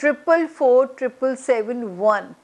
4447771।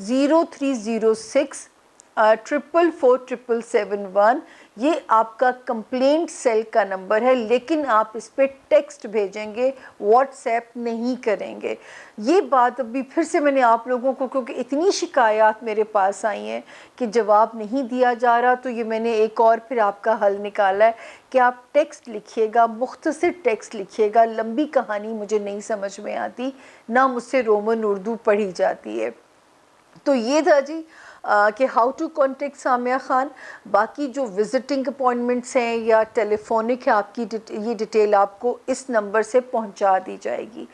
0306 4447771। یہ آپ کا کمپلینٹ سیل کا نمبر ہے، لیکن آپ اس پہ ٹیکسٹ بھیجیں گے، واٹس ایپ نہیں کریں گے۔ یہ بات ابھی پھر سے میں نے آپ لوگوں کو، کیونکہ اتنی شکایات میرے پاس آئی ہیں کہ جواب نہیں دیا جا رہا، تو یہ میں نے ایک اور پھر آپ کا حل نکالا ہے کہ آپ ٹیکسٹ لکھیے گا، مختصر ٹیکسٹ لکھیے گا۔ لمبی کہانی مجھے نہیں سمجھ میں آتی، نہ مجھ سے رومن اردو پڑھی جاتی ہے۔ تو یہ تھا جی کہ how to contact Samiya Khan. باقی جو وزٹنگ اپوائنٹمنٹس ہیں یا ٹیلی فونک ہے، آپ کی یہ ڈیٹیل آپ کو اس نمبر سے پہنچا دی جائے گی۔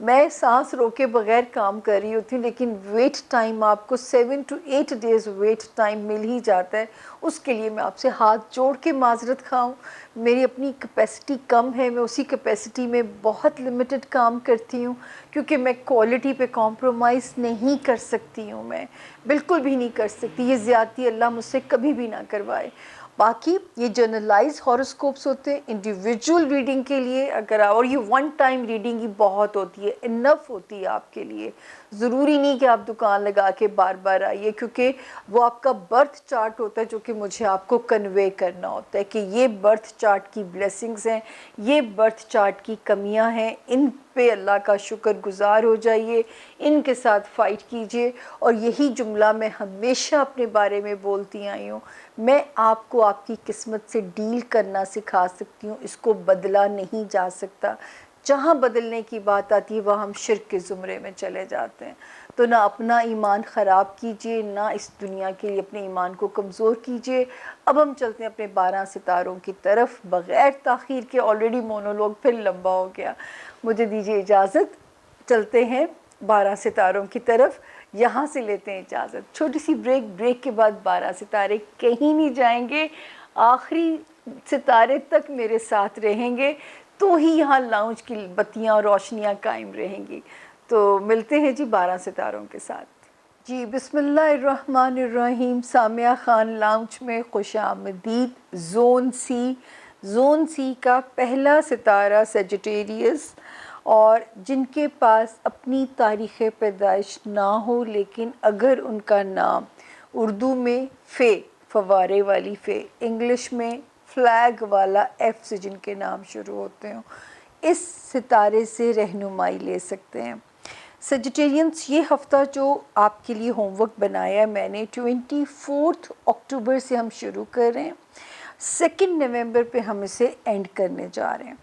میں سانس روکے بغیر کام کر رہی ہوتی ہوں، لیکن ویٹ ٹائم آپ کو 7 to 8 days ویٹ ٹائم مل ہی جاتا ہے۔ اس کے لیے میں آپ سے ہاتھ جوڑ کے معذرت خواہ ہوں۔ میری اپنی کیپیسٹی کم ہے، میں اسی کیپیسٹی میں بہت لمیٹڈ کام کرتی ہوں، کیونکہ میں کوالٹی پہ کمپرومائز نہیں کر سکتی ہوں، میں بالکل بھی نہیں کر سکتی۔ یہ زیادتی اللہ مجھ سے کبھی بھی نہ کروائے۔ باقی یہ جرنلائز ہاروسکوپس ہوتے ہیں انڈیویجول ریڈنگ کے لیے، اگر اور یہ ون ٹائم ریڈنگ ہی بہت ہوتی ہے، انف ہوتی ہے آپ کے لیے۔ ضروری نہیں کہ آپ دکان لگا کے بار بار آئیے، کیونکہ وہ آپ کا برتھ چارٹ ہوتا ہے جو کہ مجھے آپ کو کنوے کرنا ہوتا ہے کہ یہ برتھ چارٹ کی بلیسنگز ہیں، یہ برتھ چارٹ کی کمیاں ہیں، ان پہ اللہ کا شکر گزار ہو جائیے، ان کے ساتھ فائٹ کیجئے۔ اور یہی جملہ میں ہمیشہ اپنے بارے میں بولتی آئی ہوں، میں آپ کو آپ کی قسمت سے ڈیل کرنا سکھا سکتی ہوں، اس کو بدلا نہیں جا سکتا۔ جہاں بدلنے کی بات آتی ہے وہاں ہم شرک کے زمرے میں چلے جاتے ہیں۔ تو نہ اپنا ایمان خراب کیجئے، نہ اس دنیا کے لیے اپنے ایمان کو کمزور کیجئے۔ اب ہم چلتے ہیں اپنے 12 ستاروں کی طرف بغیر تاخیر کے۔ آلریڈی مونولوگ پھر لمبا ہو گیا، مجھے دیجئے اجازت، چلتے ہیں 12 ستاروں کی طرف۔ یہاں سے لیتے ہیں اجازت، چھوٹی سی بریک کے بعد 12 ستارے کہیں نہیں جائیں گے، آخری ستارے تک میرے ساتھ رہیں گے، تو ہی یہاں لاؤنج کی بتیاں اور روشنیاں قائم رہیں گی۔ تو ملتے ہیں جی 12 ستاروں کے ساتھ۔ جی بسم اللہ الرحمن الرحیم۔ سامیہ خان لاؤنج میں خوش آمدید۔ زون سی کا پہلا ستارہ سیجیٹیریس، اور جن کے پاس اپنی تاریخ پیدائش نہ ہو لیکن اگر ان کا نام اردو میں فوارے والی فے، انگلش میں فلیگ والا ایف سے جن کے نام شروع ہوتے ہوں، اس ستارے سے رہنمائی لے سکتے ہیں۔ سیجیٹیرینس، یہ ہفتہ جو آپ کے لیے ہوم ورک بنایا ہے میں نے، 24 اکتوبر سے ہم شروع کر رہے ہیں، 2 نومبر پہ ہم اسے اینڈ کرنے جا رہے ہیں۔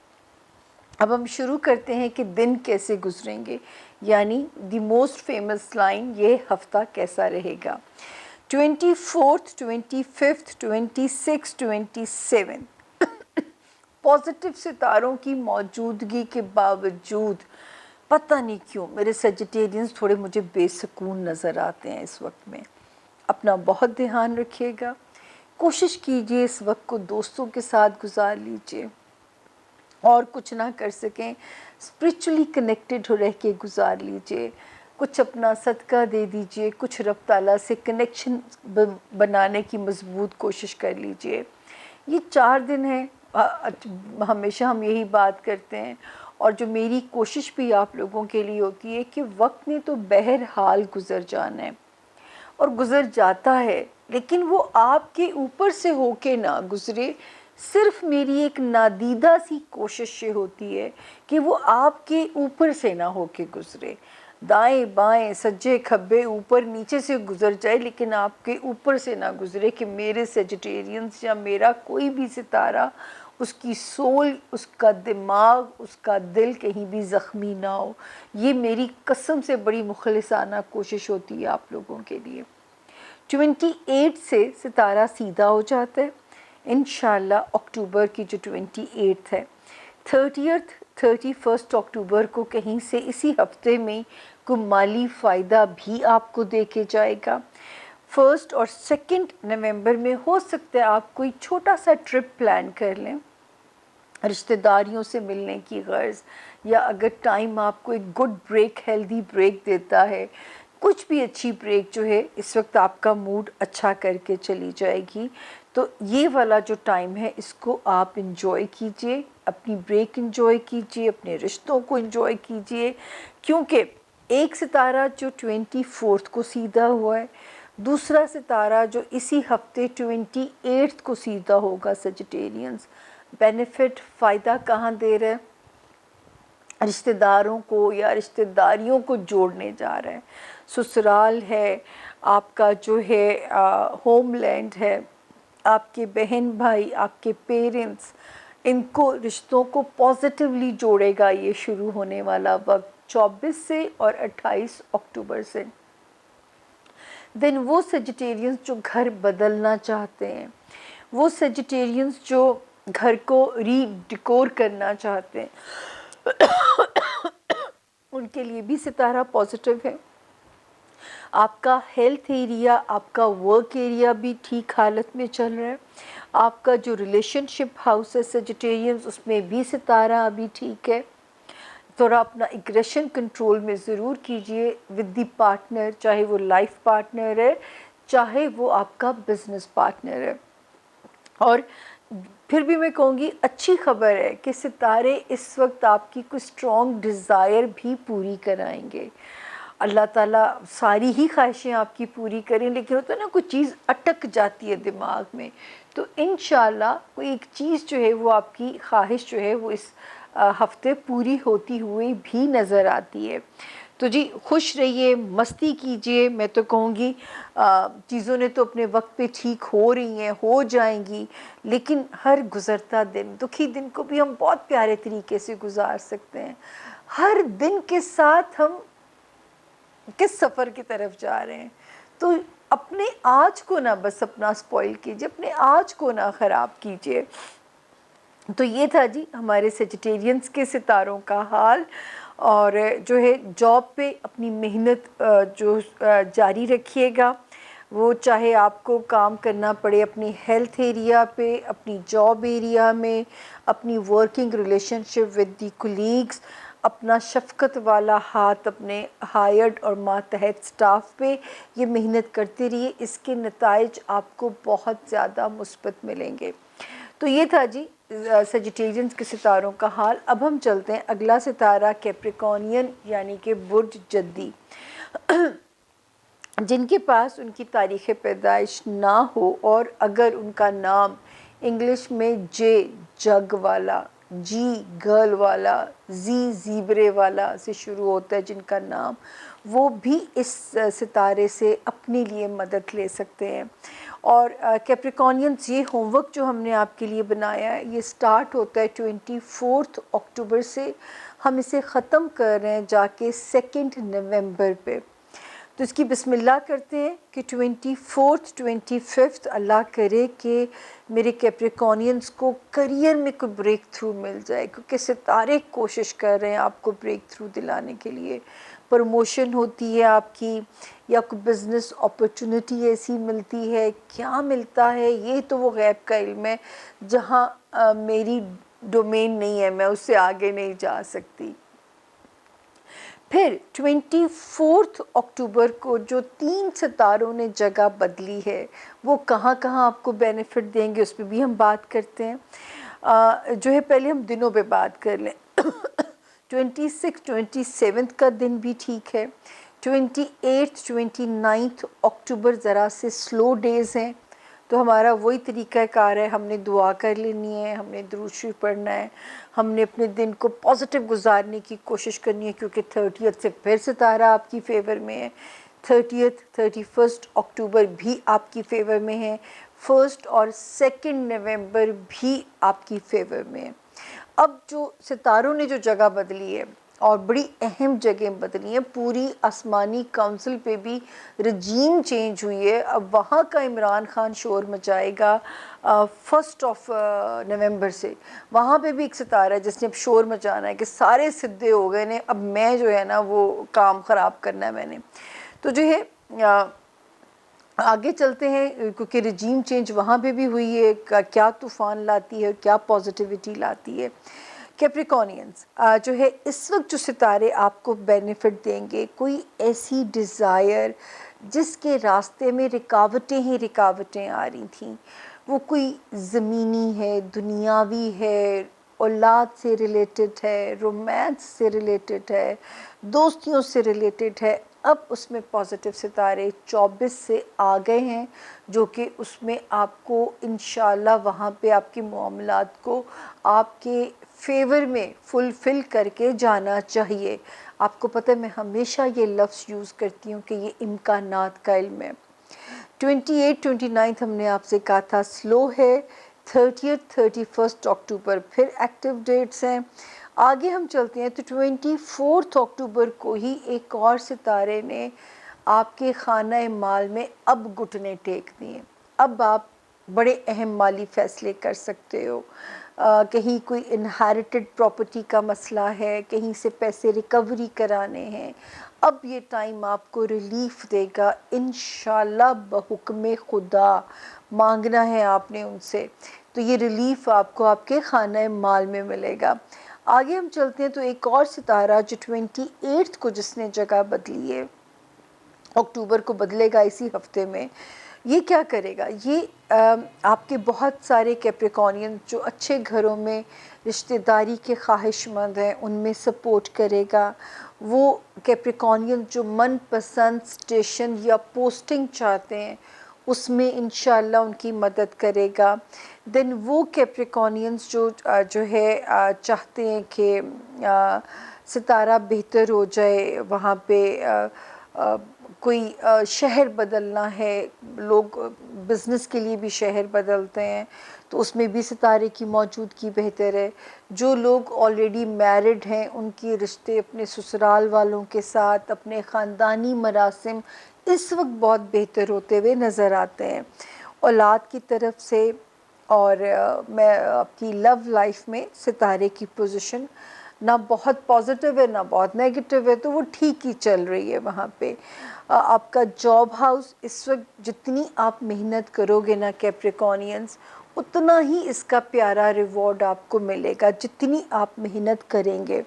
اب ہم شروع کرتے ہیں کہ دن کیسے گزریں گے، یعنی دی موسٹ فیمس لائن، یہ ہفتہ کیسا رہے گا۔ 24، 25، 26، 27 پازیٹیو ستاروں کی موجودگی کے باوجود پتہ نہیں کیوں میرے سیجیٹیرینز تھوڑے مجھے بے سکون نظر آتے ہیں اس وقت میں۔ اپنا بہت دھیان رکھیے گا، کوشش کیجئے اس وقت کو دوستوں کے ساتھ گزار لیجئے، اور کچھ نہ کر سکیں اسپریچولی کنیکٹڈ رہ کے گزار لیجئے، کچھ اپنا صدقہ دے دیجئے، کچھ رب تعالیٰ سے کنیکشن بنانے کی مضبوط کوشش کر لیجئے۔ یہ 4 دن ہیں، ہمیشہ ہم یہی بات کرتے ہیں، اور جو میری کوشش بھی آپ لوگوں کے لیے ہوتی ہے کہ وقت نے تو بہرحال گزر جانا ہے اور گزر جاتا ہے، لیکن وہ آپ کے اوپر سے ہو کے نہ گزرے، صرف میری ایک نادیدہ سی کوشش یہ ہوتی ہے کہ وہ آپ کے اوپر سے نہ ہو کے گزرے، دائیں بائیں سجے کھبے اوپر نیچے سے گزر جائے، لیکن آپ کے اوپر سے نہ گزرے کہ میرے سیجیٹیرینز یا میرا کوئی بھی ستارہ، اس کی سول، اس کا دماغ، اس کا دل کہیں بھی زخمی نہ ہو۔ یہ میری قسم سے بڑی مخلصانہ کوشش ہوتی ہے آپ لوگوں کے لیے۔ 28 سے ستارہ سیدھا ہو جاتا ہے انشاءاللہ، اکتوبر کی جو 28 ہے، 31 اکتوبر کو کہیں سے اسی ہفتے میں کوئی مالی فائدہ بھی آپ کو دے کے جائے گا۔ 1 اور 2 نومبر میں ہو سکتا ہے آپ کوئی چھوٹا سا ٹرپ پلان کر لیں رشتہ داریوں سے ملنے کی غرض، یا اگر ٹائم آپ کو ایک گڈ بریک، ہیلدی بریک دیتا ہے، کچھ بھی اچھی بریک جو ہے اس وقت آپ کا موڈ اچھا کر کے چلی جائے گی، تو یہ والا جو ٹائم ہے اس کو آپ انجوائے کیجئے، اپنی بریک انجوائے کیجئے، اپنے رشتوں کو انجوائے کیجئے، کیونکہ ایک ستارہ جو 24 کو سیدھا ہوا ہے دوسرا ستارہ جو اسی ہفتے 28 کو سیدھا ہوگا سیجیٹیرینز، بینیفٹ فائدہ کہاں دے رہا ہے؟ رشتہ داروں کو یا رشتہ داریوں کو جوڑنے جا رہا ہے، سسرال ہے آپ کا، جو ہے ہوم لینڈ ہے، آپ کے بہن بھائی، آپ کے پیرنٹس، ان کو رشتوں کو پازیٹیولی جوڑے گا یہ شروع ہونے والا وقت 24 سے اور 28 اکتوبر سے۔ دین وہ سیجیٹیرینز جو گھر بدلنا چاہتے ہیں، وہ سیجیٹیرینز جو گھر کو ری ڈیکور کرنا چاہتے ہیں، ان کے لیے بھی ستارہ پازیٹیو ہے۔ آپ کا ہیلتھ ایریا، آپ کا ورک ایریا بھی ٹھیک حالت میں چل رہا ہے۔ آپ کا جو ریلیشن شپ ہاؤس ہے سیجیٹیرینز، اس میں بھی ستارہ ابھی ٹھیک ہے۔ تھوڑا اپنا اگریشن کنٹرول میں ضرور کیجئے ود دی پارٹنر، چاہے وہ لائف پارٹنر ہے، چاہے وہ آپ کا بزنس پارٹنر ہے۔ اور پھر بھی میں کہوں گی اچھی خبر ہے کہ ستارے اس وقت آپ کی کوئی اسٹرانگ ڈیزائر بھی پوری کرائیں گے۔ اللہ تعالیٰ ساری ہی خواہشیں آپ کی پوری کریں، لیکن ہوتا ہے نا کوئی چیز اٹک جاتی ہے دماغ میں، تو انشاءاللہ کوئی ایک چیز جو ہے وہ آپ کی خواہش جو ہے وہ اس ہفتے پوری ہوتی ہوئی بھی نظر آتی ہے۔ تو جی خوش رہیے، مستی کیجئے، میں تو کہوں گی چیزوں نے تو اپنے وقت پہ ٹھیک ہو رہی ہیں، ہو جائیں گی، لیکن ہر گزرتا دن، دکھی دن کو بھی ہم بہت پیارے طریقے سے گزار سکتے ہیں۔ ہر دن کے ساتھ ہم کس سفر کی طرف جا رہے ہیں، تو اپنے آج کو نہ بس اپنا سپوائل کیجئے، اپنے آج کو نہ خراب کیجئے۔ تو یہ تھا جی ہمارے سیجیٹیرینز کے ستاروں کا حال، اور جو ہے جاب پہ اپنی محنت جو جاری رکھیے گا، وہ چاہے آپ کو کام کرنا پڑے اپنی ہیلتھ ایریا پہ، اپنی جاب ایریا میں، اپنی working relation ship with the colleagues, اپنا شفقت والا ہاتھ اپنے ہائرڈ اور ماتحت سٹاف پہ یہ محنت کرتے رہیے، اس کے نتائج آپ کو بہت زیادہ مثبت ملیں گے۔ تو یہ تھا جی سیجیٹیرینز کے ستاروں کا حال۔ اب ہم چلتے ہیں اگلا ستارہ کیپریکونین یعنی کہ برج جدی، جن کے پاس ان کی تاریخ پیدائش نہ ہو، اور اگر ان کا نام انگلش میں جے جگ والا، جی گرل والا، زی زیبرے والا سے شروع ہوتا ہے جن کا نام، وہ بھی اس ستارے سے اپنے لیے مدد لے سکتے ہیں۔ اور کیپریکونینز، یہ ہوم ورک جو ہم نے آپ کے لیے بنایا ہے، یہ سٹارٹ ہوتا ہے 24 اکتوبر سے، ہم اسے ختم کر رہے ہیں جا کے 2 نومبر پہ۔ تو اس کی بسم اللہ کرتے ہیں کہ 24 25 اللہ کرے کہ میرے کیپریکونینز کو کریئر میں کوئی بریک تھرو مل جائے، کیونکہ ستارے کوشش کر رہے ہیں آپ کو بریک تھرو دلانے کے لیے۔ پروموشن ہوتی ہے آپ کی، یا کوئی بزنس اپرچونٹی ایسی ملتی ہے، کیا ملتا ہے یہ تو وہ غیب کا علم ہے، جہاں میری ڈومین نہیں ہے، میں اس سے آگے نہیں جا سکتی۔ پھر 24 اکتوبر کو جو 3 ستاروں نے جگہ بدلی ہے، وہ کہاں کہاں آپ کو بینیفٹ دیں گے اس پہ بھی ہم بات کرتے ہیں۔ جو ہے پہلے ہم دنوں پہ بات کر لیں۔ 26 27 کا دن بھی ٹھیک ہے، 28 29 اکتوبر ذرا سے سلو ڈیز ہیں، تو ہمارا وہی طریقہ کار ہے، ہم نے دعا کر لینی ہے، ہم نے درود شریف پڑھنا ہے، ہم نے اپنے دن کو پازیٹیو گزارنے کی کوشش کرنی ہے، کیونکہ 30 سے پھر ستارہ آپ کی فیور میں ہے، 31 اکتوبر بھی آپ کی فیور میں ہے، 1 اور 2 نومبر بھی آپ کی فیور میں ہے۔ اب جو ستاروں نے جو جگہ بدلی ہے، اور بڑی اہم جگہ بدلی ہیں، پوری آسمانی کونسل پہ بھی رجیم چینج ہوئی ہے، اب وہاں کا عمران خان شور مچائے گا 1 نومبر سے، وہاں پہ بھی ایک ستارہ ہے جس نے اب شور مچانا ہے کہ سارے سدھے ہو گئے نے، اب میں جو ہے نا وہ کام خراب کرنا ہے میں نے۔ تو جو ہے آگے چلتے ہیں، کیونکہ رجیم چینج وہاں پہ بھی ہوئی ہے، کیا طوفان لاتی ہے، کیا پازیٹیوٹی لاتی ہے۔ کیپریکونینز جو ہے اس وقت جو ستارے آپ کو بینیفٹ دیں گے، کوئی ایسی ڈیزائر جس کے راستے میں رکاوٹیں ہی رکاوٹیں آ رہی تھیں، وہ کوئی زمینی ہے، دنیاوی ہے، اولاد سے ریلیٹڈ ہے، رومانس سے ریلیٹڈ ہے، دوستیوں سے ریلیٹڈ ہے، اب اس میں پازیٹیو ستارے 24 سے آ گئے ہیں، جو کہ اس میں آپ کو انشاءاللہ وہاں پہ آپ کے معاملات کو آپ کے فیور میں فلفل کر کے جانا چاہیے۔ آپ کو پتہ ہے میں ہمیشہ یہ لفظ یوز کرتی ہوں کہ یہ امکانات کا علم ہے۔ 28 29 ہم نے آپ سے کہا تھا سلو ہے، 30 31 اکتوبر پھر ایکٹیو ڈیٹس ہیں۔ آگے ہم چلتے ہیں تو 24 اکتوبر کو ہی ایک اور ستارے نے آپ کے خانہ مال میں اب گھٹنے ٹیک دیے۔ اب آپ بڑے اہم مالی فیصلے کر سکتے ہو، کہیں کوئی انہیریٹڈ پراپرٹی کا مسئلہ ہے، کہیں سے پیسے ریکوری کرانے ہیں، اب یہ ٹائم آپ کو ریلیف دے گا انشاءاللہ بحکم خدا۔ مانگنا ہے آپ نے ان سے، تو یہ ریلیف آپ کو آپ کے خانہ مال میں ملے گا۔ آگے ہم چلتے ہیں تو ایک اور ستارہ جو 28 کو جس نے جگہ بدلی ہے، اکتوبر کو بدلے گا اسی ہفتے میں، یہ کیا کرے گا؟ یہ آپ کے بہت سارے کیپریکونین جو اچھے گھروں میں رشتہ داری کے خواہش مند ہیں ان میں سپورٹ کرے گا۔ وہ کیپریکونین جو من پسند سٹیشن یا پوسٹنگ چاہتے ہیں اس میں انشاءاللہ ان کی مدد کرے گا۔ دین وہ کیپریکونینز جو ہے چاہتے ہیں کہ ستارہ بہتر ہو جائے، وہاں پہ کوئی شہر بدلنا ہے، لوگ بزنس کے لیے بھی شہر بدلتے ہیں تو اس میں بھی ستارے کی موجودگی بہتر ہے۔ جو لوگ آلریڈی میرڈ ہیں ان کی رشتے اپنے سسرال والوں کے ساتھ، اپنے خاندانی مراسم اس وقت بہت بہتر ہوتے ہوئے نظر آتے ہیں۔ اولاد کی طرف سے اور میں آپ کی لو لائف میں ستارے کی پوزیشن نہ بہت پازیٹیو ہے نہ بہت نیگیٹیو ہے، تو وہ ٹھیک ہی چل رہی ہے وہاں پہ۔ آپ کا جاب ہاؤس اس وقت جتنی آپ محنت کرو گے نا کیپریکونینز، اتنا ہی اس کا پیارا ریوارڈ آپ کو ملے گا جتنی آپ محنت کریں گے،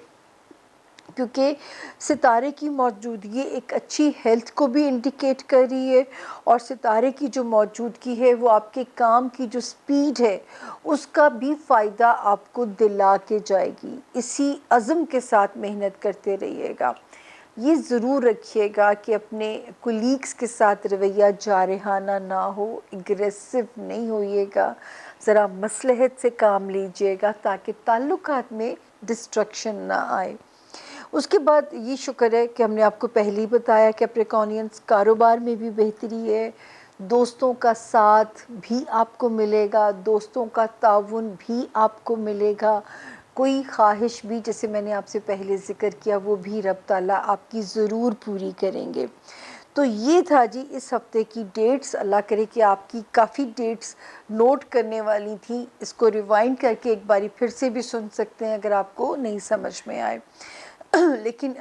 کیونکہ ستارے کی موجودگی ایک اچھی ہیلتھ کو بھی انڈیکیٹ کر رہی ہے، اور ستارے کی جو موجودگی ہے وہ آپ کے کام کی جو سپیڈ ہے اس کا بھی فائدہ آپ کو دلا کے جائے گی۔ اسی عزم کے ساتھ محنت کرتے رہیے گا۔ یہ ضرور رکھیے گا کہ اپنے کولیگز کے ساتھ رویہ جارحانہ نہ ہو، اگریسو نہیں ہوئیے گا، ذرا مصلحت سے کام لیجیے گا تاکہ تعلقات میں ڈسٹرکشن نہ آئے۔ اس کے بعد یہ شکر ہے کہ ہم نے آپ کو پہلے ہی بتایا کہ کیپریکونینز کاروبار میں بھی بہتری ہے، دوستوں کا ساتھ بھی آپ کو ملے گا، دوستوں کا تعاون بھی آپ کو ملے گا، کوئی خواہش بھی جیسے میں نے آپ سے پہلے ذکر کیا وہ بھی رب تعالیٰ آپ کی ضرور پوری کریں گے۔ تو یہ تھا جی اس ہفتے کی ڈیٹس۔ اللہ کرے کہ آپ کی کافی ڈیٹس نوٹ کرنے والی تھیں، اس کو ریوائنڈ کر کے ایک باری پھر سے بھی سن سکتے ہیں اگر آپ کو نہیں سمجھ میں آئے۔ لیکن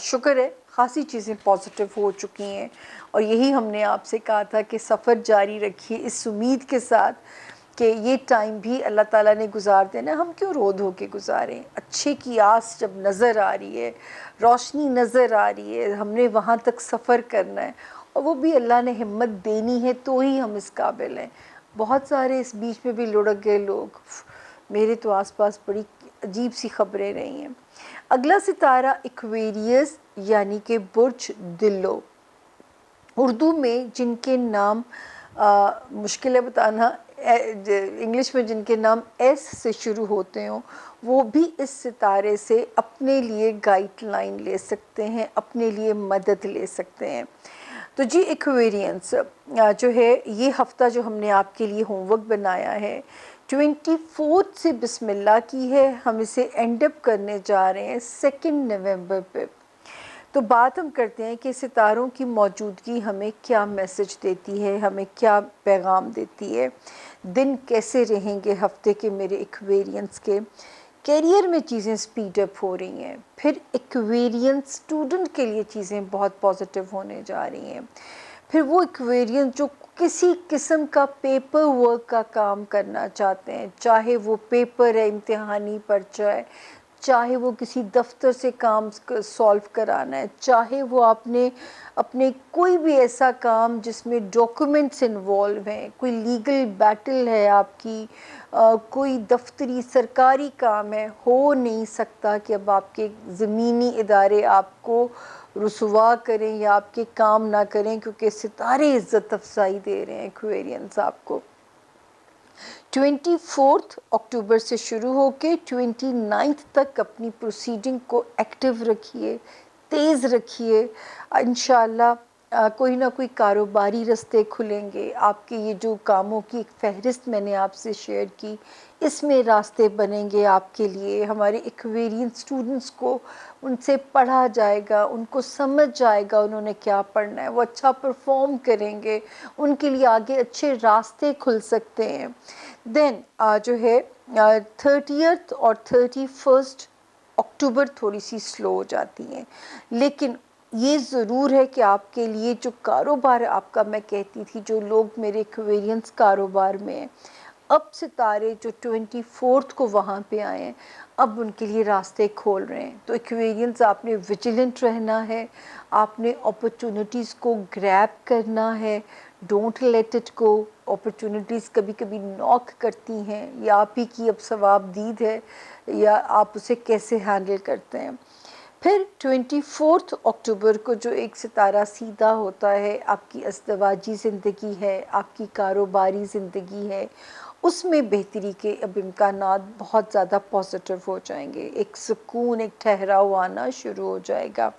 شکر ہے خاصی چیزیں پازیٹیو ہو چکی ہیں، اور یہی ہم نے آپ سے کہا تھا کہ سفر جاری رکھیے اس امید کے ساتھ کہ یہ ٹائم بھی اللہ تعالیٰ نے گزار دینا، ہم کیوں رو دھو کے گزاریں؟ اچھے کی آس جب نظر آ رہی ہے، روشنی نظر آ رہی ہے، ہم نے وہاں تک سفر کرنا ہے، اور وہ بھی اللہ نے ہمت دینی ہے تو ہی ہم اس قابل ہیں۔ بہت سارے اس بیچ میں بھی لڑک گئے لوگ، میرے تو آس پاس بڑی عجیب سی خبریں رہی ہیں۔ اگلا ستارہ ایکویریس یعنی کہ برج دلو، اردو میں جن کے نام مشکل ہے بتانا، انگلش میں جن کے نام ایس سے شروع ہوتے ہوں، وہ بھی اس ستارے سے اپنے لیے گائیڈ لائن لے سکتے ہیں، اپنے لیے مدد لے سکتے ہیں۔ تو جی ایکویرینس جو ہے یہ ہفتہ جو ہم نے آپ کے لیے ہوم ورک بنایا ہے 24 سے بسم اللہ کی ہے، ہم اسے اینڈ اپ کرنے جا رہے ہیں 2 نومبر پہ۔ تو بات ہم کرتے ہیں کہ ستاروں کی موجودگی ہمیں کیا میسج دیتی ہے، ہمیں کیا پیغام دیتی ہے، دن کیسے رہیں گے ہفتے کے میرے ایکویرینس کے۔ کیریئر میں چیزیں سپیڈ اپ ہو رہی ہیں، پھر ایکویرینس اسٹوڈنٹ کے لیے چیزیں بہت پازیٹیو ہونے جا رہی ہیں۔ پھر وہ ایکویرینس جو کسی قسم کا پیپر ورک کا کام کرنا چاہتے ہیں، چاہے وہ پیپر ہے، امتحانی پرچہ ہے، چاہے وہ کسی دفتر سے کام سالو کرانا ہے، چاہے وہ اپنے کوئی بھی ایسا کام جس میں ڈاکومنٹس انوالو ہیں، کوئی لیگل بیٹل ہے آپ کی، کوئی دفتری سرکاری کام ہے، ہو نہیں سکتا کہ اب آپ کے زمینی ادارے آپ کو رسوا کریں یا آپ کے کام نہ کریں، کیونکہ ستارے عزت افزائی دے رہے ہیں ایکویرینس آپ کو۔ 24 اکتوبر سے شروع ہو کے 29 تک اپنی پروسیڈنگ کو ایکٹیو رکھیے، تیز رکھیے۔ انشاءاللہ کوئی نہ کوئی کاروباری رستے کھلیں گے، آپ کے یہ جو کاموں کی ایک فہرست میں نے آپ سے شیئر کی، اس میں راستے بنیں گے آپ کے لیے۔ ہمارے ایکویرین اسٹوڈنٹس کو ان سے پڑھا جائے گا، ان کو سمجھ جائے گا انہوں نے کیا پڑھنا ہے، وہ اچھا پرفارم کریں گے، ان کے لیے آگے اچھے راستے کھل سکتے ہیں۔ دین جو ہے 30 اور 31 اکتوبر تھوڑی سی سلو ہو جاتی ہیں، لیکن یہ ضرور ہے کہ آپ کے لیے جو کاروبار آپ کا، میں کہتی تھی جو لوگ میرے ایکویرینس کاروبار میں ہیں، اب ستارے جو 24 کو وہاں پہ آئے ہیں، اب ان کے لیے راستے کھول رہے ہیں۔ تو ایکویرینس آپ نے ویجیلنٹ رہنا ہے، آپ نے اپرچونٹیز کو گریب کرنا ہے، don't let it go. Opportunities کبھی کبھی ناک کرتی ہیں، یا آپ ہی کی اب ثواب دید ہے، یا آپ اسے کیسے ہینڈل کرتے ہیں۔ پھر 24 اکتوبر کو جو ایک ستارہ سیدھا ہوتا ہے، آپ کی ازدواجی زندگی ہے، آپ کی کاروباری زندگی ہے، اس میں بہتری کے اب امکانات بہت زیادہ پازیٹیو ہو جائیں گے، ایک سکون، ایک ٹھہراؤ آنا شروع ہو جائے گا۔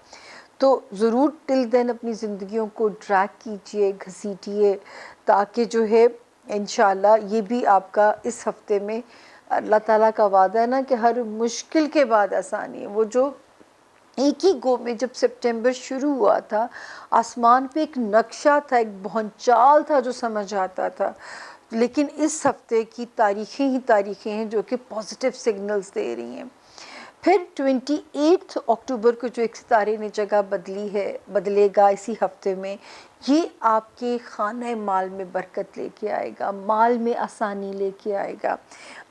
تو ضرور ٹل دین اپنی زندگیوں کو ڈریگ کیجئے، گھسیٹیے، تاکہ جو ہے انشاءاللہ یہ بھی آپ کا اس ہفتے میں، اللہ تعالیٰ کا وعدہ ہے نا کہ ہر مشکل کے بعد آسانی ہے۔ وہ جو ایک ہی گو میں جب سپٹمبر شروع ہوا تھا، آسمان پہ ایک نقشہ تھا، ایک بھونچال تھا جو سمجھ آتا تھا، لیکن اس ہفتے کی تاریخیں ہی تاریخیں ہیں جو کہ پازیٹیو سگنلز دے رہی ہیں۔ پھر 28 اکتوبر کو جو ایک ستارے نے جگہ بدلے گا اسی ہفتے میں، یہ آپ کے خانہ مال میں برکت لے کے آئے گا، مال میں آسانی لے کے آئے گا۔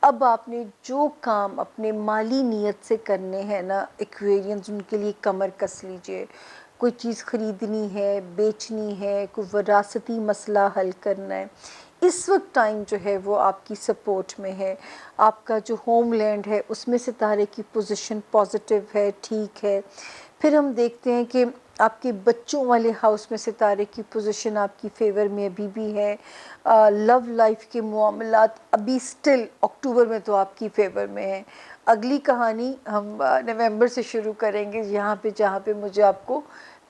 اب آپ نے جو کام اپنے مالی نیت سے کرنے ہیں نا ایکویرینز، ان کے لیے کمر کس لیجئے۔ کوئی چیز خریدنی ہے، بیچنی ہے، کوئی وراثتی مسئلہ حل کرنا ہے، اس وقت ٹائم جو ہے وہ آپ کی سپورٹ میں ہے۔ آپ کا جو ہوم لینڈ ہے اس میں ستارے کی پوزیشن پازیٹیو ہے، ٹھیک ہے۔ پھر ہم دیکھتے ہیں کہ آپ کے بچوں والے ہاؤس میں ستارے کی پوزیشن آپ کی فیور میں ابھی بھی ہے۔ لو لائف کے معاملات ابھی سٹل اکتوبر میں تو آپ کی فیور میں ہیں۔ اگلی کہانی ہم نومبر سے شروع کریں گے، یہاں پہ جہاں پہ مجھے آپ کو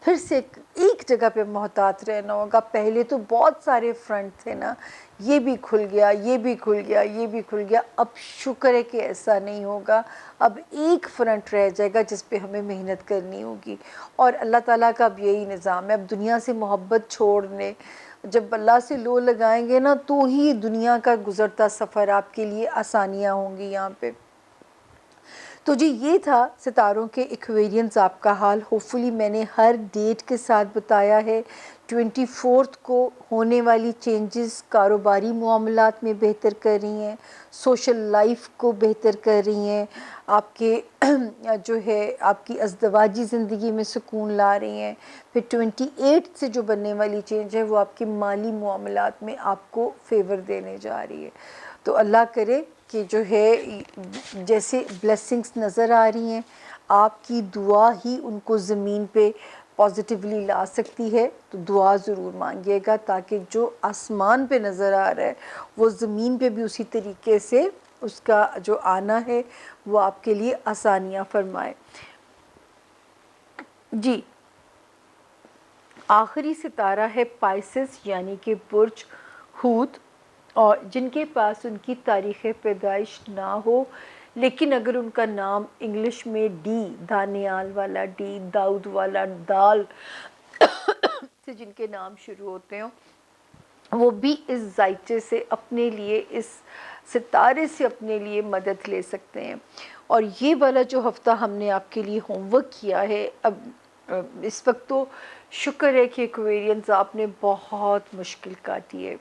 پھر سے ایک جگہ پہ محتاط رہنا ہوگا۔ پہلے تو بہت سارے فرنٹ تھے نا، یہ بھی کھل گیا، یہ بھی کھل گیا، یہ بھی کھل گیا۔ اب شکر ہے کہ ایسا نہیں ہوگا، اب ایک فرنٹ رہ جائے گا جس پہ ہمیں محنت کرنی ہوگی، اور اللہ تعالیٰ کا اب یہی نظام ہے۔ اب دنیا سے محبت چھوڑنے، جب اللہ سے لو لگائیں گے نا، تو ہی دنیا کا گزرتا سفر آپ کے لیے آسانیاں ہوں گی یہاں پہ۔ تو جی یہ تھا ستاروں کے ایکویرینز آپ کا حال۔ ہوپفلی میں نے ہر ڈیٹ کے ساتھ بتایا ہے۔ 24 کو ہونے والی چینجز کاروباری معاملات میں بہتر کر رہی ہیں، سوشل لائف کو بہتر کر رہی ہیں، آپ کے جو ہے آپ کی ازدواجی زندگی میں سکون لا رہی ہیں۔ پھر 28 سے جو بننے والی چینج ہے وہ آپ کے مالی معاملات میں آپ کو فیور دینے جا رہی ہے۔ تو اللہ کرے کہ جو ہے جیسے بلیسنگز نظر آ رہی ہیں، آپ کی دعا ہی ان کو زمین پہ پازیٹیولی لا سکتی ہے۔ تو دعا ضرور مانگیے گا تاکہ جو آسمان پہ نظر آ رہا ہے وہ زمین پہ بھی اسی طریقے سے اس کا جو آنا ہے وہ آپ کے لیے آسانیاں فرمائے۔ جی آخری ستارہ ہے پائسس، یعنی کہ برج حوت، اور جن کے پاس ان کی تاریخ پیدائش نہ ہو لیکن اگر ان کا نام انگلش میں ڈی، دانیال والا ڈی، داؤد والا دال سے جن کے نام شروع ہوتے ہیں، وہ بھی اس ذائچے سے اپنے لیے، اس ستارے سے اپنے لیے مدد لے سکتے ہیں۔ اور یہ والا جو ہفتہ ہم نے آپ کے لیے ہوم ورک کیا ہے، اب اس وقت تو شکر ہے کہ ایکویرینز آپ نے بہت مشکل کاٹی ہے۔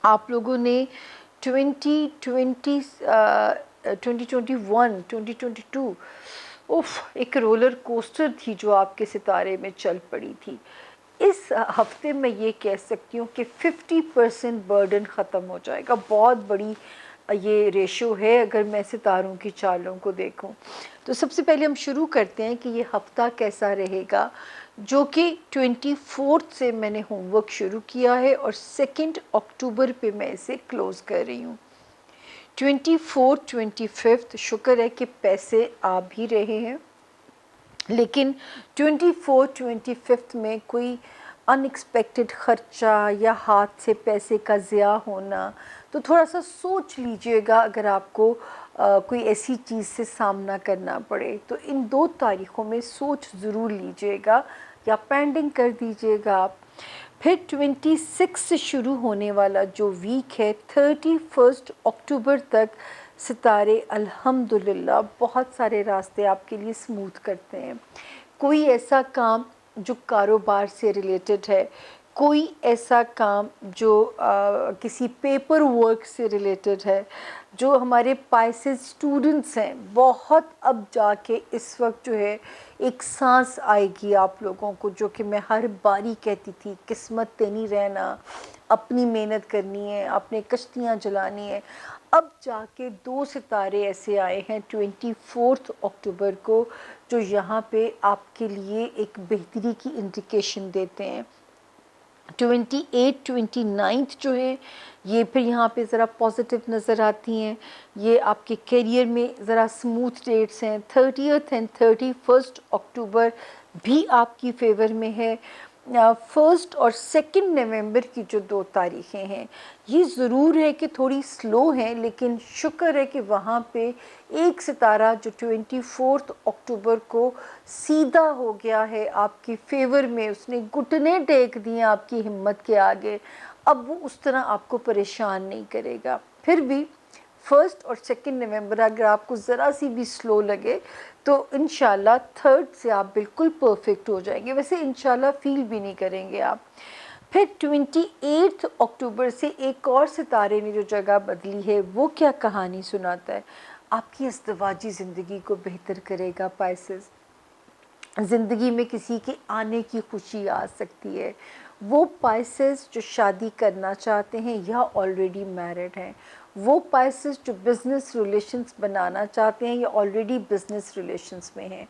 آپ لوگوں نے 2022 ایک رولر کوسٹر تھی جو آپ کے ستارے میں چل پڑی تھی۔ اس ہفتے میں یہ کہہ سکتی ہوں کہ 50% برڈن ختم ہو جائے گا، بہت بڑی یہ ریشو ہے اگر میں ستاروں کی چالوں کو دیکھوں. تو سب سے پہلے ہم شروع کرتے ہیں کہ یہ ہفتہ کیسا رہے گا، جو کہ 24 سے میں نے ہوم ورک شروع کیا ہے اور 2 اکتوبر پہ میں اسے کلوز کر رہی ہوں. 24 25 شکر ہے کہ پیسے آ بھی رہے ہیں، لیکن 24 25 میں کوئی ان ایکسپیکٹڈ خرچہ یا ہاتھ سے پیسے کا ضیاع ہونا، تو تھوڑا سا سوچ لیجئے گا اگر آپ کو کوئی ایسی چیز سے سامنا کرنا پڑے تو ان 2 تاریخوں میں سوچ ضرور لیجئے گا یا پینڈنگ کر دیجئے گا آپ. پھر 26 سے شروع ہونے والا جو ویک ہے 31 اکتوبر تک ستارے الحمدللہ بہت سارے راستے آپ کے لیے سموتھ کرتے ہیں. کوئی ایسا کام جو کاروبار سے ریلیٹڈ ہے، کوئی ایسا کام جو کسی پیپر ورک سے ریلیٹڈ ہے، جو ہمارے پائسز اسٹوڈنٹس ہیں، بہت اب جا کے اس وقت جو ہے ایک سانس آئے گی آپ لوگوں کو، جو کہ میں ہر باری کہتی تھی قسمت تے نہیں رہنا، اپنی محنت کرنی ہے، اپنے کشتیاں جلانی ہے. اب جا کے 2 ستارے ایسے آئے ہیں 24 اکتوبر کو جو یہاں پہ آپ کے لیے ایک بہتری کی انڈیکیشن دیتے ہیں. 28 29 جو ہیں یہ پھر یہاں پہ ذرا پازیٹیو نظر آتی ہیں، یہ آپ کے کیریئر میں ذرا سموتھ ڈیٹس ہیں. 30 اینڈ 31 اکتوبر بھی آپ کی فیور میں ہے. 1 اور 2 نومبر کی جو 2 تاریخیں ہیں یہ ضرور ہے کہ تھوڑی سلو ہیں، لیکن شکر ہے کہ وہاں پہ ایک ستارہ جو 24 اکتوبر کو سیدھا ہو گیا ہے آپ کی فیور میں، اس نے گھٹنے ٹیک دیے آپ کی ہمت کے آگے. اب وہ اس طرح آپ کو پریشان نہیں کرے گا. پھر بھی 1 اور 2 نومبر اگر آپ کو ذرا سی بھی سلو لگے تو انشاءاللہ 3 سے آپ بالکل پرفیکٹ ہو جائیں گے. ویسے انشاءاللہ فیل بھی نہیں کریں گے آپ. پھر 28 اکتوبر سے ایک اور ستارے نے جو جگہ بدلی ہے وہ کیا کہانی سناتا ہے، آپ کی ازدواجی زندگی کو بہتر کرے گا. پائسز، زندگی میں کسی کے آنے کی خوشی آ سکتی ہے. وہ پائسز جو شادی کرنا چاہتے ہیں یا آلریڈی میرڈ ہیں، وہ پائسز جو بزنس ریلیشنز بنانا چاہتے ہیں یا آلریڈی بزنس ریلیشنز میں ہیں،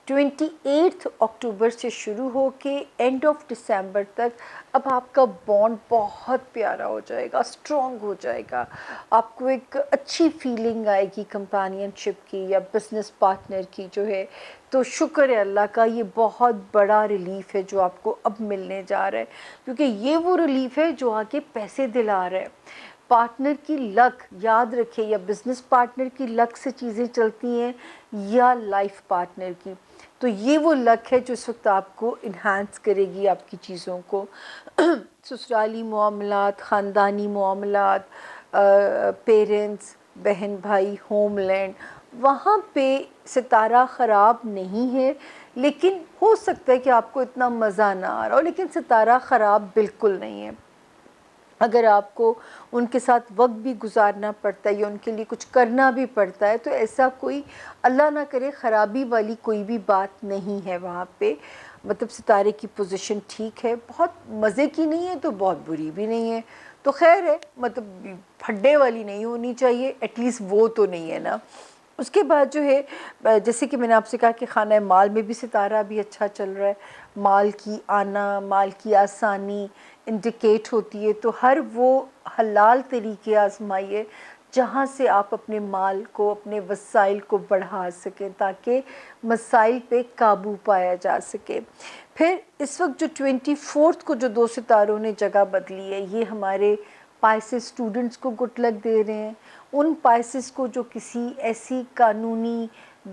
28 اکتوبر سے شروع ہو کے اینڈ آف ڈسمبر تک اب آپ کا بانڈ بہت پیارا ہو جائے گا، اسٹرانگ ہو جائے گا. آپ کو ایک اچھی فیلنگ آئے گی کمپینین شپ کی یا بزنس پارٹنر کی جو ہے. تو شکر ہے اللہ کا، یہ بہت بڑا ریلیف ہے جو آپ کو اب ملنے جا رہا ہے، کیونکہ یہ وہ ریلیف ہے جو آگے پیسے دلا رہا ہے. پارٹنر کی لک یاد رکھے، یا بزنس پارٹنر کی لک سے چیزیں چلتی ہیں یا لائف پارٹنر کی، تو یہ وہ لک ہے جو اس وقت آپ کو انہانس کرے گی آپ کی چیزوں کو. سسرالی معاملات، خاندانی معاملات، پیرنٹس، بہن بھائی، ہوم لینڈ، وہاں پہ ستارہ خراب نہیں ہے، لیکن ہو سکتا ہے کہ آپ کو اتنا مزہ نہ آ رہا ہو، لیکن ستارہ خراب بالکل نہیں ہے. اگر آپ کو ان کے ساتھ وقت بھی گزارنا پڑتا ہے یا ان کے لیے کچھ کرنا بھی پڑتا ہے تو ایسا کوئی اللہ نہ کرے خرابی والی کوئی بھی بات نہیں ہے وہاں پہ. مطلب ستارے کی پوزیشن ٹھیک ہے، بہت مزے کی نہیں ہے تو بہت بری بھی نہیں ہے، تو خیر ہے. مطلب پھڈے والی نہیں ہونی چاہیے، ایٹ لیسٹ وہ تو نہیں ہے نا. اس کے بعد جو ہے جیسے کہ میں نے آپ سے کہا کہ خانہ مال میں بھی ستارہ بھی اچھا چل رہا ہے، مال کی آنا، مال کی آسانی انڈیکیٹ ہوتی ہے. تو ہر وہ حلال طریقے آزمائیے جہاں سے آپ اپنے مال کو، اپنے وسائل کو بڑھا سکیں تاکہ مسائل پہ قابو پایا جا سکے. پھر اس وقت جو 24 کو جو 2 ستاروں نے جگہ بدلی ہے، یہ ہمارے پائسز اسٹوڈنٹس کو گڈ لک دے رہے ہیں. ان پائسز کو جو کسی ایسی قانونی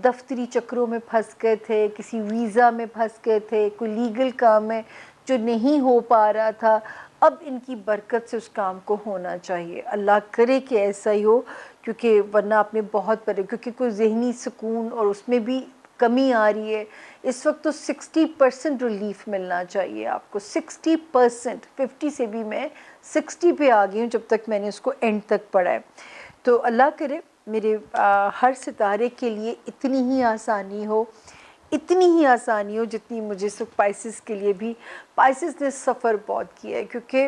دفتری چکروں میں پھنس گئے تھے، کسی ویزا میں پھنس گئے تھے، کوئی لیگل کام ہے جو نہیں ہو پا رہا تھا، اب ان کی برکت سے اس کام کو ہونا چاہیے. اللہ کرے کہ ایسا ہی ہو، کیونکہ ورنہ آپ نے بہت کیونکہ کوئی ذہنی سکون اور اس میں بھی کمی آ رہی ہے. اس وقت تو 60% ریلیف ملنا چاہیے آپ کو، 60%. 50 سے بھی میں 60 پہ آ گئی ہوں جب تک میں نے اس کو اینڈ تک پڑھا ہے. تو اللہ کرے میرے ہر ستارے کے لیے اتنی ہی آسانی ہو، اتنی ہی آسانی ہو جتنی مجھے پائسز کے لیے بھی. پائسز نے سفر بہت کیا ہے، کیونکہ